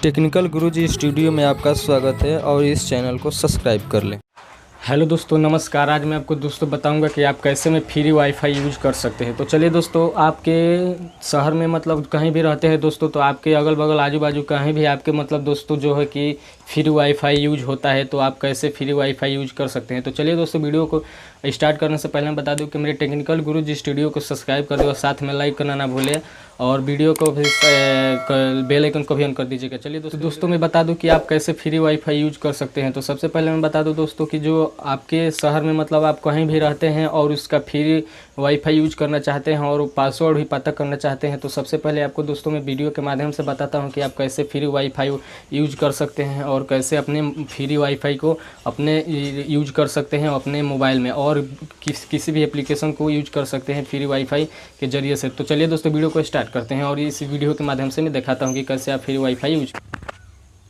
Technical गुरुजी studio में आपका स्वागत है और इस चैनल को सब्सक्राइब कर लें। हेलो दोस्तों, नमस्कार। आज मैं आपको दोस्तों बताऊंगा कि आप कैसे में फ्री वाईफाई यूज कर सकते हैं। तो चलिए दोस्तों, आपके शहर में मतलब कहीं भी रहते हैं दोस्तों, तो आपके अगल बगल आजू बाजू कहीं भी आपके मतलब दोस्तों जो है कि फ्री वाईफाई यूज होता है, तो आप कैसे फ्री वाईफाई यूज कर सकते हैं। तो चलिए दोस्तों, वीडियो को स्टार्ट करने से पहले मैं बता दूं कि मेरे टेक्निकल गुरुजी स्टूडियो को सब्सक्राइब कर दो और साथ में लाइक करना ना भूलें और वीडियो को भी बेल आइकन को भी ऑन कर दीजिएगा। चलिए दोस्तों मैं बता दूं कि आप कैसे फ्री वाईफाई यूज कर सकते हैं। तो सबसे पहले मैं बता दूं दोस्तों कि जो आपके शहर में मतलब आप कहीं भी रहते हैं और उसका फ्री वाईफाई यूज करना चाहते हैं और पासवर्ड भी पता करना चाहते हैं, तो सबसे पहले आपको दोस्तों मैं वीडियो के माध्यम से बताता हूं कि आप कैसे फ्री वाईफाई यूज कर सकते हैं और कैसे अपने फ्री वाईफाई को अपने यूज कर सकते हैं अपने मोबाइल में और किसी भी एप्लीकेशन को यूज कर सकते हैं फ्री वाईफाई के जरिए से। तो चलिए दोस्तों, वीडियो को स्टार्ट करते हैं और इस वीडियो के माध्यम से मैं दिखाता हूँ कि कैसे आप फ्री वाईफाई यूज।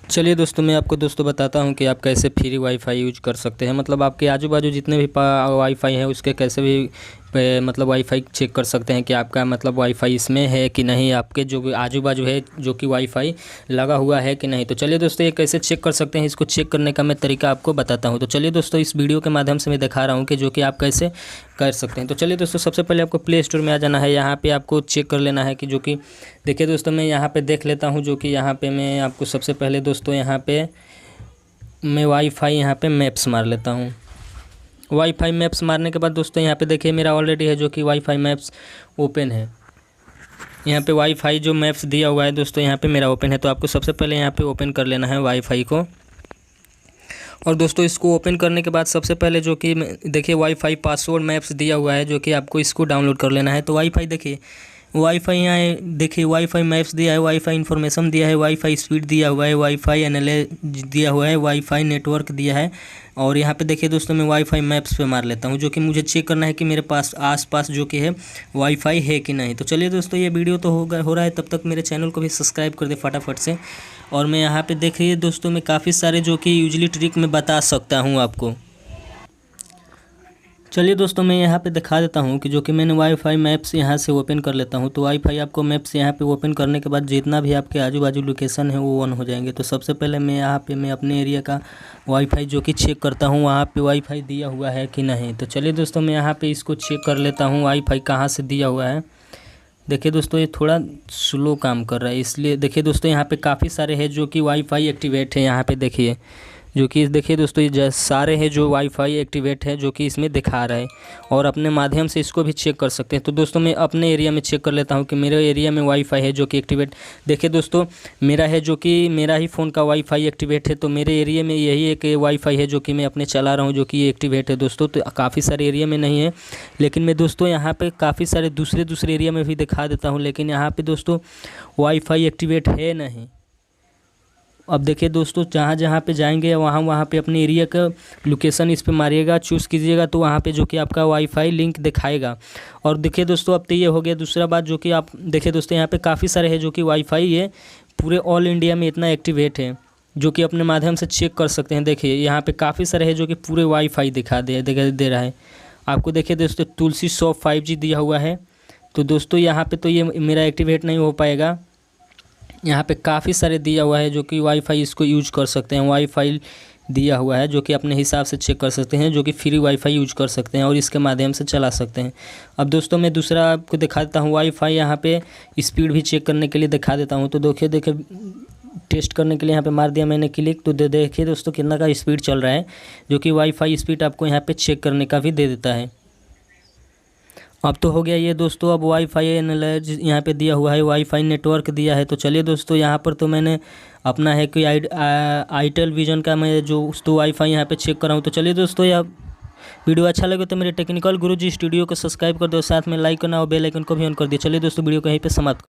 चलिए दोस्तों, मैं आपको दोस्तों बताता हूं कि आप कैसे फ्री वाईफाई यूज कर सकते हैं। मतलब आपके आजू बाजू जितने भी वाईफाई हैं उसके कैसे भी मतलब वाईफाई चेक कर सकते हैं कि आपका मतलब वाईफाई इसमें है कि नहीं, आपके जो आजू बाजू है जो कि वाईफाई लगा हुआ है कि नहीं। तो चलिए दोस्तों, ये कैसे चेक कर सकते हैं, इसको चेक करने का मैं तरीका आपको बताता हूं। तो चलिए दोस्तों, इस वीडियो के माध्यम से मैं दिखा रहा हूं कि जो कि आप कैसे कर सकते हैं। तो चलिए दोस्तों, सबसे पहले आपको प्ले स्टोर में आ जाना है। यहाँ पर आपको चेक कर लेना है कि जो कि देखिए दोस्तों, मैं यहाँ पर देख लेता हूँ जो कि यहाँ पर मैं आपको सबसे पहले दोस्तों यहाँ पर मैं वाईफाई यहाँ पर मैप्स मार लेता हूँ। वाईफाई मैप्स मारने के बाद दोस्तों यहाँ पे देखिए मेरा ऑलरेडी है जो कि वाईफाई मैप्स ओपन है। यहाँ पे वाईफाई जो मैप्स दिया हुआ है दोस्तों यहाँ पे मेरा ओपन है। तो आपको सबसे पहले यहाँ पे ओपन कर लेना है वाईफाई को। और दोस्तों इसको ओपन करने के बाद सबसे पहले जो कि देखिए वाईफाई पासवर्ड मैप्स दिया हुआ है जो कि आपको इसको डाउनलोड कर लेना है। तो वाईफाई देखिए वाईफाई यहाँ देखिए वाईफाई मैप्स दिया है, वाईफाई इन्फॉर्मेशन दिया है, वाईफाई स्पीड दिया हुआ है, वाईफाई एनालिसिस दिया हुआ है, वाईफाई नेटवर्क दिया है। और यहाँ पे देखिए दोस्तों मैं वाईफाई मैप्स पे मार लेता हूँ जो कि मुझे चेक करना है कि मेरे पास आसपास जो कि है वाईफाई है कि नहीं। तो चलिए दोस्तों, ये वीडियो तो हो रहा है, तब तक मेरे चैनल को भी सब्सक्राइब कर दे फटाफट से। और मैं यहाँ पे देखिए दोस्तों मैं काफ़ी सारे जो कि यूजली ट्रिक में बता सकता हूँ आपको। चलिए दोस्तों, मैं यहाँ पे दिखा देता हूँ कि जो कि मैंने वाईफाई मैप्स यहाँ से ओपन कर लेता हूँ। तो वाईफाई आपको मैप्स यहाँ पे ओपन करने के बाद जितना भी आपके आजू बाजू लोकेशन है वो ऑन हो जाएंगे। तो सबसे पहले मैं यहाँ पे मैं अपने एरिया का वाईफाई जो कि चेक करता हूँ वहाँ पे वाईफाई दिया हुआ है कि नहीं। तो चलिए दोस्तों, मैं यहाँ पर इसको चेक कर लेता हूँ वाईफाई कहाँ से दिया हुआ है। देखिए दोस्तों, ये थोड़ा स्लो काम कर रहा है, इसलिए देखिए दोस्तों यहाँ पर काफ़ी सारे हैं जो कि वाईफाई एक्टिवेट है। यहाँ पर देखिए जो कि देखिए दोस्तों ये सारे हैं जो वाईफाई एक्टिवेट है जो कि इसमें दिखा रहा है और अपने माध्यम से इसको भी चेक कर सकते हैं। तो दोस्तों मैं अपने एरिया में चेक कर लेता हूं कि मेरे एरिया में वाईफाई है जो कि एक्टिवेट। देखिए दोस्तों, मेरा है जो कि मेरा ही फ़ोन का वाईफाई एक्टिवेट है। तो मेरे एरिया में यही एक वाईफाई है जो कि मैं अपने चला रहा हूँ जो कि ये एक्टिवेट है दोस्तों। तो काफ़ी सारे एरिया में नहीं है, लेकिन मैं दोस्तों यहाँ पर काफ़ी सारे दूसरे एरिया में भी दिखा देता हूँ, लेकिन यहाँ पर दोस्तों वाईफाई एक्टिवेट है नहीं। अब देखिए दोस्तों, जहाँ पे जाएंगे वहाँ पे अपने एरिया का लोकेशन इस पे मारिएगा, चूज़ कीजिएगा, तो वहाँ पे जो कि आपका वाईफाई लिंक दिखाएगा। और देखिए दोस्तों, अब तो ये हो गया। दूसरा बात जो कि आप देखिए दोस्तों यहाँ पे काफ़ी सारे हैं जो कि वाईफाई ये पूरे ऑल इंडिया में इतना एक्टिवेट है जो कि अपने माध्यम से चेक कर सकते हैं। देखिए यहाँ पर काफ़ी सारे हैं जो कि पूरे वाईफाई दे रहा है आपको। देखिए दोस्तों, तुलसी शॉप 5G दिया हुआ है। तो दोस्तों यहाँ पर तो ये मेरा एक्टिवेट नहीं हो पाएगा। यहाँ पे काफ़ी सारे दिया हुआ है जो कि वाईफाई इसको यूज कर सकते हैं। वाईफाई दिया हुआ है जो कि अपने हिसाब से चेक कर सकते हैं, जो कि फ्री वाईफाई यूज कर सकते हैं और इसके माध्यम से चला सकते हैं। अब दोस्तों मैं दूसरा आपको दिखा देता हूँ वाईफाई यहाँ पे स्पीड भी चेक करने के लिए दिखा देता हूँ। तो देखिए टेस्ट करने के लिए यहाँ पे मार दिया मैंने क्लिक। तो देखिए दोस्तों कितना का स्पीड चल रहा है, जो कि वाईफाई स्पीड आपको यहाँ पर चेक करने का भी दे देता है। अब तो हो गया ये दोस्तों। अब वाईफाई एनालिसिस यहाँ पे दिया हुआ है, वाईफाई नेटवर्क दिया है। तो चलिए दोस्तों, यहाँ पर तो मैंने अपना है कि आईटेल विजन का मैं जो तो वाईफाई यहाँ पे चेक कर रहा हूँ। तो चलिए दोस्तों, यह वीडियो अच्छा लगे तो मेरे टेक्निकल गुरुजी स्टूडियो को सब्सक्राइब कर दो, साथ में लाइक करना और बेल आइकन को भी ऑन कर दिया। चलिए दोस्तों, वीडियो को यहीं पे समाप्त।